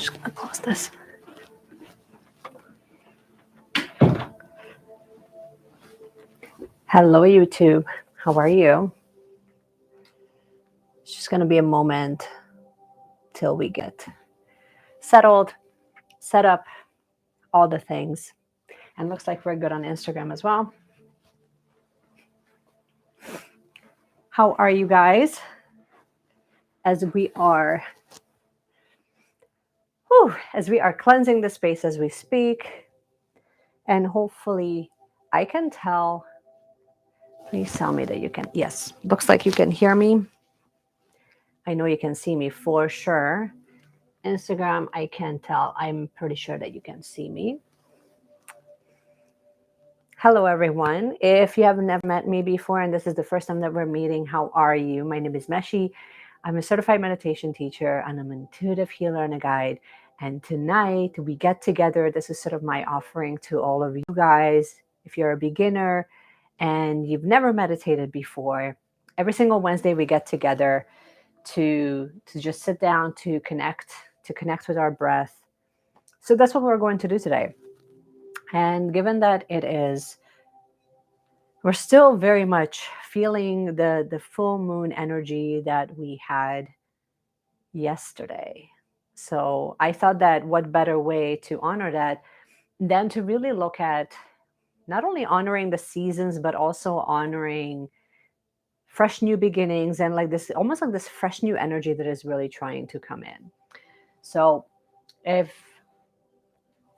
just gonna close this. Hello, YouTube. How are you? It's just gonna be a moment till we get settled, set up, all the things. And looks like we're good on Instagram as well. How are you guys? As we are cleansing the space as we speak, and hopefully I can tell. Please tell me that you can. Yes, looks like you can hear me. I know you can see me for sure. Instagram, I can tell. I'm pretty sure that you can see me. Hello, everyone. If you have never met me before and this is the first time that we're meeting, how are you? My name is Meshi. I'm a certified meditation teacher and I'm an intuitive healer and a guide. And tonight we get together. This is sort of my offering to all of you guys. If you're a beginner and you've never meditated before, every single Wednesday we get together to just sit down to connect with our breath. So that's what we're going to do today. And given that we're still very much feeling the full moon energy that we had yesterday. So I thought that what better way to honor that than to really look at not only honoring the seasons, but also honoring fresh new beginnings and like this, almost like this fresh new energy that is really trying to come in. So if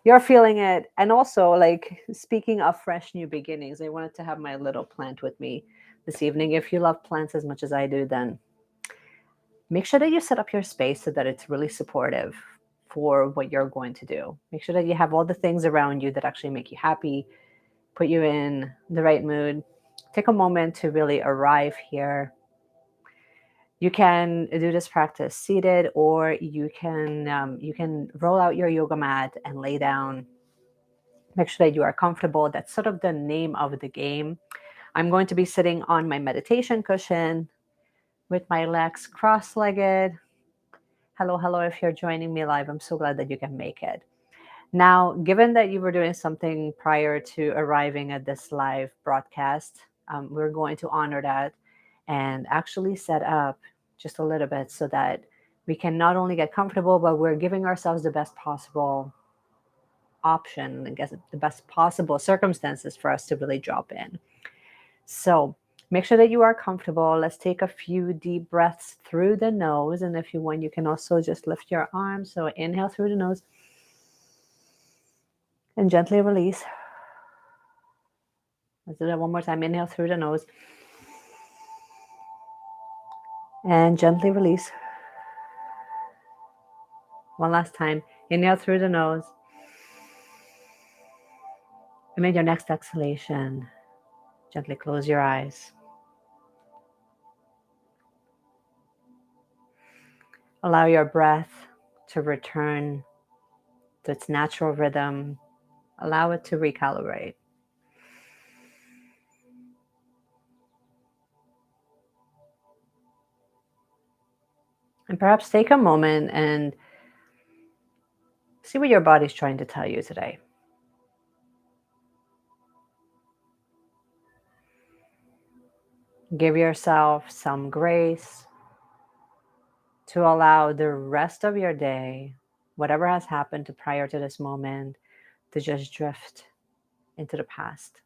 you're feeling it, and also like speaking of fresh new beginnings, I wanted to have my little plant with me this evening. If you love plants as much as I do, then make sure that you set up your space so that it's really supportive for what you're going to do. Make sure that you have all the things around you that actually make you happy, put you in the right mood. Take a moment to really arrive here. You can do this practice seated, or you can roll out your yoga mat and lay down. Make sure that you are comfortable. That's sort of the name of the game. I'm going to be sitting on my meditation cushion with my legs cross-legged. Hello, if you're joining me live. I'm so glad that you can make it. Now, given that you were doing something prior to arriving at this live broadcast, we're going to honor that and actually set up just a little bit so that we can not only get comfortable, but we're giving ourselves the best possible option, I guess the best possible circumstances for us to really drop in. So make sure that you are comfortable. Let's take a few deep breaths through the nose. And if you want, you can also just lift your arms. So inhale through the nose and gently release. Let's do that one more time. Inhale through the nose and gently release. One last time. Inhale through the nose. And in your next exhalation, gently close your eyes. Allow your breath to return to its natural rhythm. Allow it to recalibrate. And perhaps take a moment and see what your body's trying to tell you today. Give yourself some grace to allow the rest of your day, whatever has happened prior to this moment, to just drift into the past.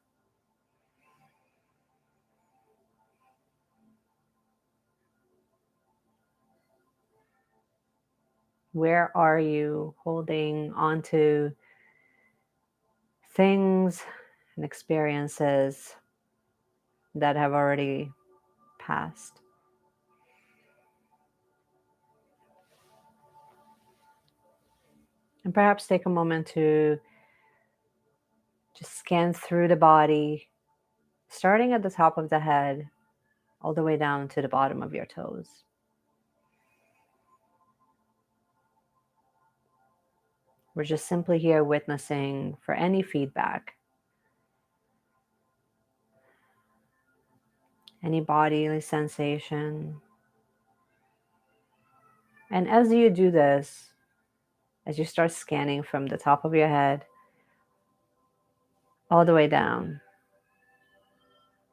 Where are you holding on to things and experiences that have already passed? And perhaps take a moment to just scan through the body, starting at the top of the head, all the way down to the bottom of your toes. We're just simply here witnessing for any feedback, any bodily sensation. And as you do this, as you start scanning from the top of your head all the way down.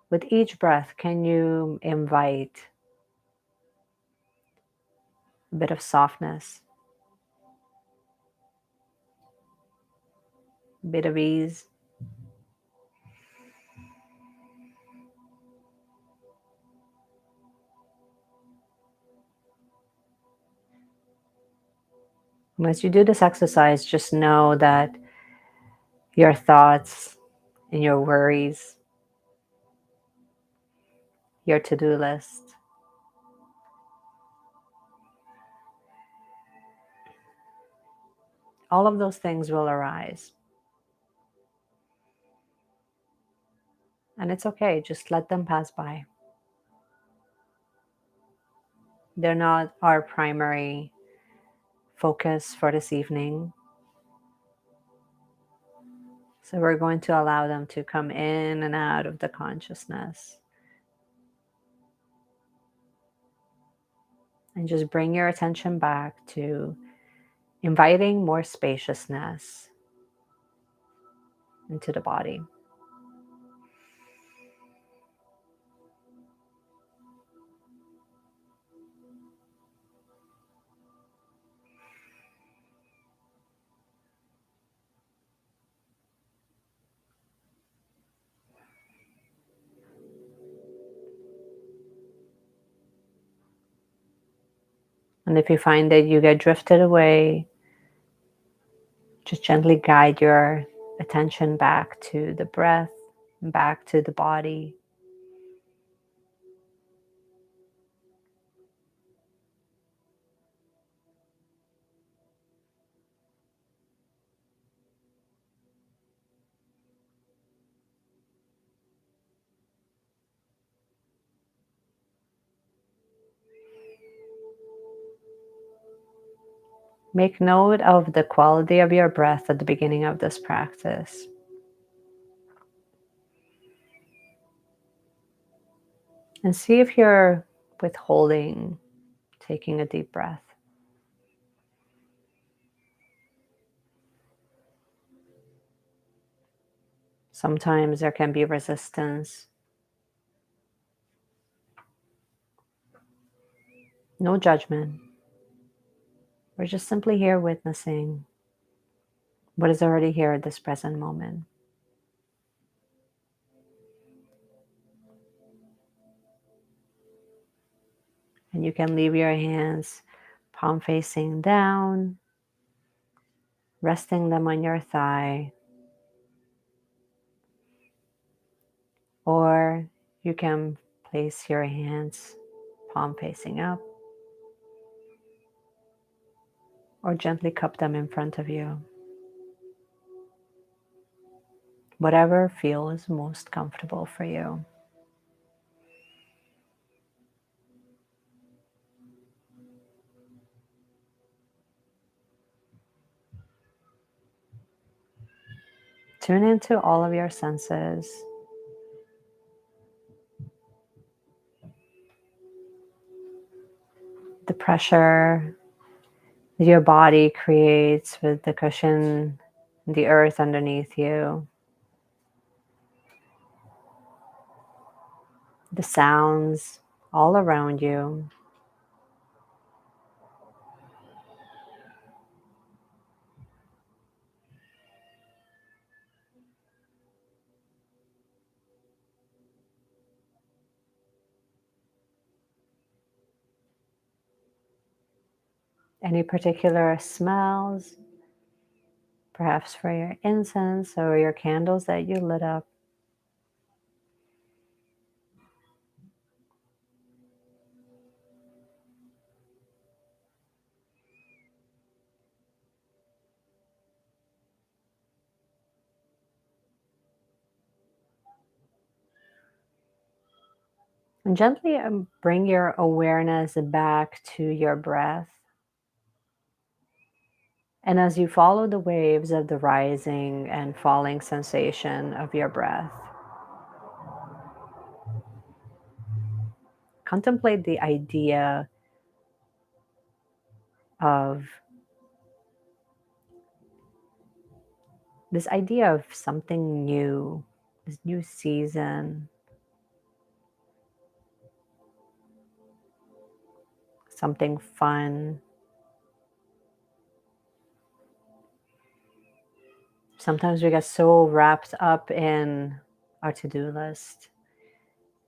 With each breath, can you invite a bit of softness, a bit of ease? As you do this exercise, just know that your thoughts and your worries, your to-do list, all of those things will arise. And it's okay, just let them pass by. They're not our primary focus for this evening. So we're going to allow them to come in and out of the consciousness. And just bring your attention back to inviting more spaciousness into the body. And if you find that you get drifted away, just gently guide your attention back to the breath, back to the body. Make note of the quality of your breath at the beginning of this practice. And see if you're withholding taking a deep breath. Sometimes there can be resistance. No judgment. We're just simply here witnessing what is already here at this present moment. And you can leave your hands palm facing down, resting them on your thigh. Or you can place your hands palm facing up, or gently cup them in front of you. Whatever feels most comfortable for you. Tune into all of your senses. The pressure that your body creates with the cushion, the earth underneath you. The sounds all around you. Any particular smells, perhaps for your incense or your candles that you lit up. And gently bring your awareness back to your breath. And as you follow the waves of the rising and falling sensation of your breath, contemplate the idea of this idea of something new, this new season, something fun. Sometimes we get so wrapped up in our to-do list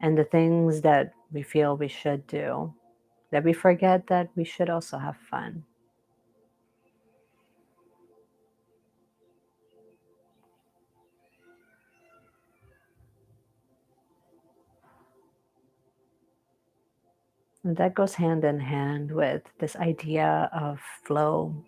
and the things that we feel we should do that we forget that we should also have fun. And that goes hand in hand with this idea of flow.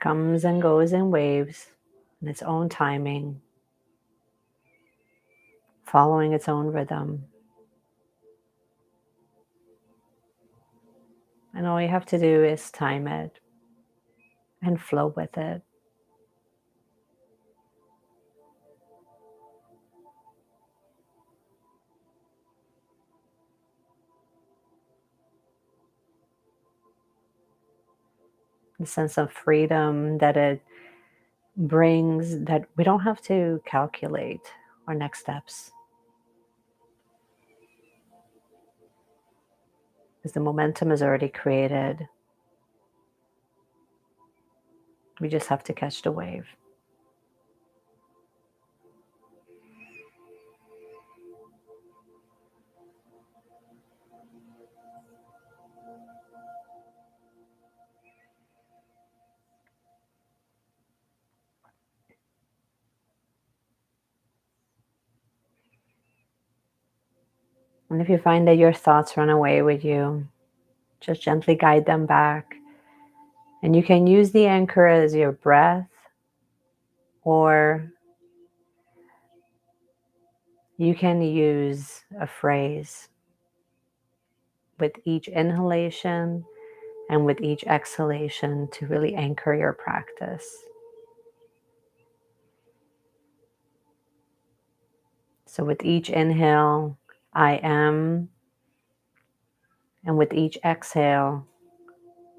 Comes and goes in waves in its own timing, following its own rhythm. And all you have to do is time it and flow with it. The sense of freedom that it brings, that we don't have to calculate our next steps, because the momentum is already created. We just have to catch the wave. And if you find that your thoughts run away with you, just gently guide them back. And you can use the anchor as your breath, or you can use a phrase with each inhalation and with each exhalation to really anchor your practice. So with each inhale, I am, and with each exhale,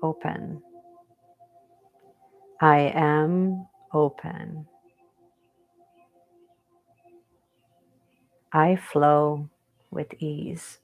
open. I am open. I flow with ease.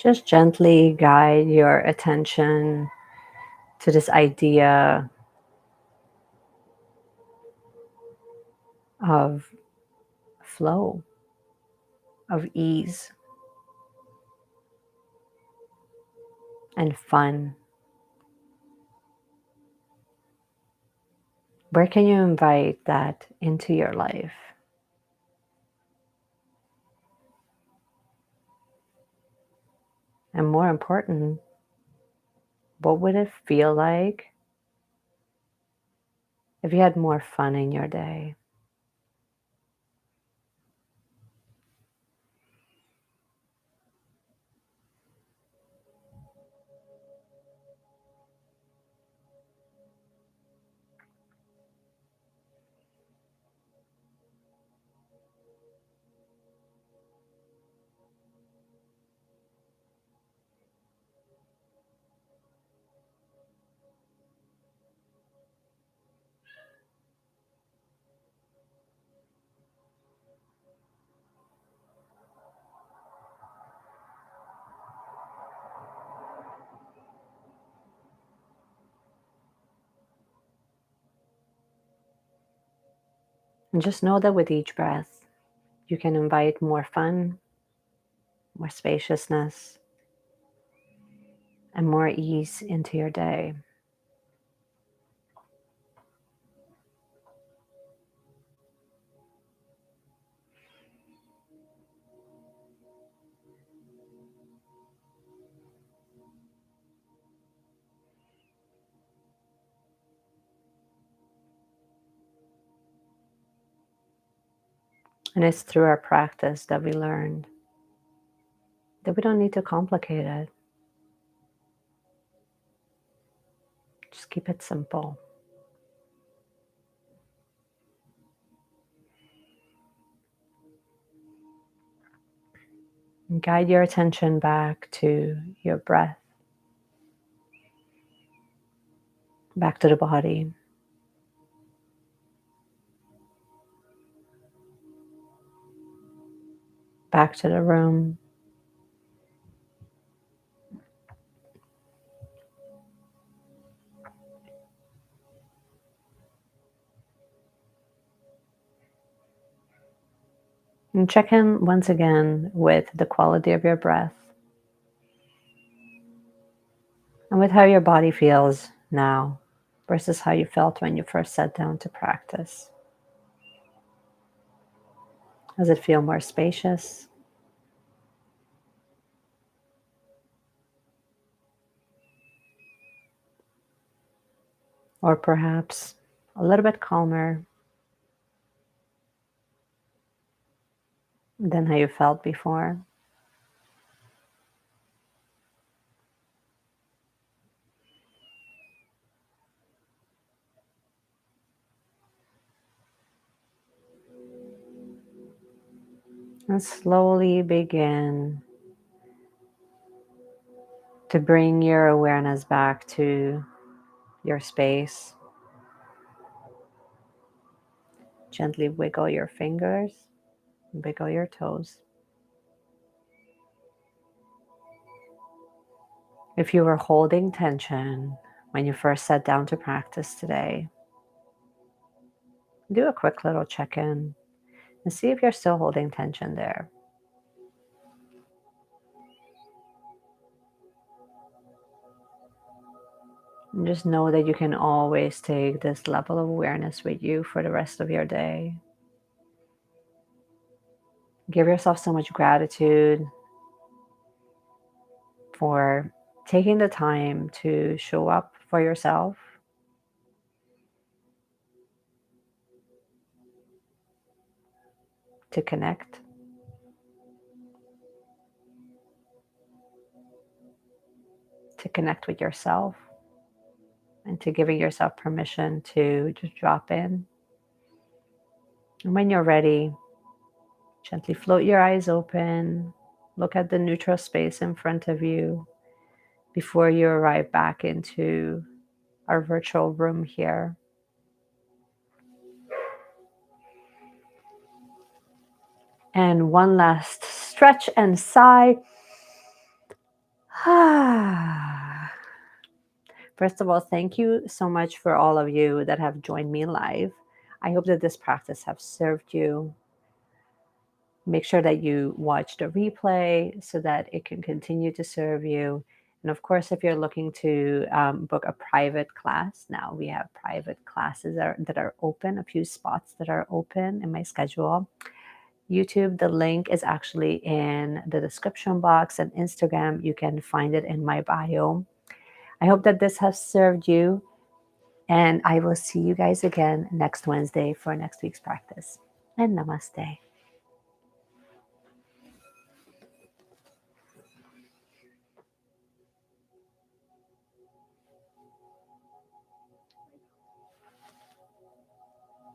Just gently guide your attention to this idea of flow, of ease and fun. Where can you invite that into your life? And more important, what would it feel like if you had more fun in your day? And just know that with each breath, you can invite more fun, more spaciousness, and more ease into your day. And it's through our practice that we learned that we don't need to complicate it. Just keep it simple. And guide your attention back to your breath, back to the body, back to the room. And check in once again with the quality of your breath and with how your body feels now versus how you felt when you first sat down to practice. Does it feel more spacious? Or perhaps a little bit calmer than how you felt before? And slowly begin to bring your awareness back to your space. Gently wiggle your fingers, wiggle your toes. If you were holding tension when you first sat down to practice today, do a quick little check-in and see if you're still holding tension there. And just know that you can always take this level of awareness with you for the rest of your day. Give yourself so much gratitude for taking the time to show up for yourself, to connect with yourself, and to giving yourself permission to just drop in. And when you're ready, gently float your eyes open, look at the neutral space in front of you before you arrive back into our virtual room here. And one last stretch and sigh. First of all, thank you so much for all of you that have joined me live. I hope that this practice have served you. Make sure that you watch the replay so that it can continue to serve you. And of course, if you're looking to book a private class, now we have private classes that are open, a few spots that are open in my schedule. YouTube, the link is actually in the description box, and Instagram, you can find it in my bio. I hope that this has served you, and I will see you guys again next Wednesday for next week's practice. And namaste.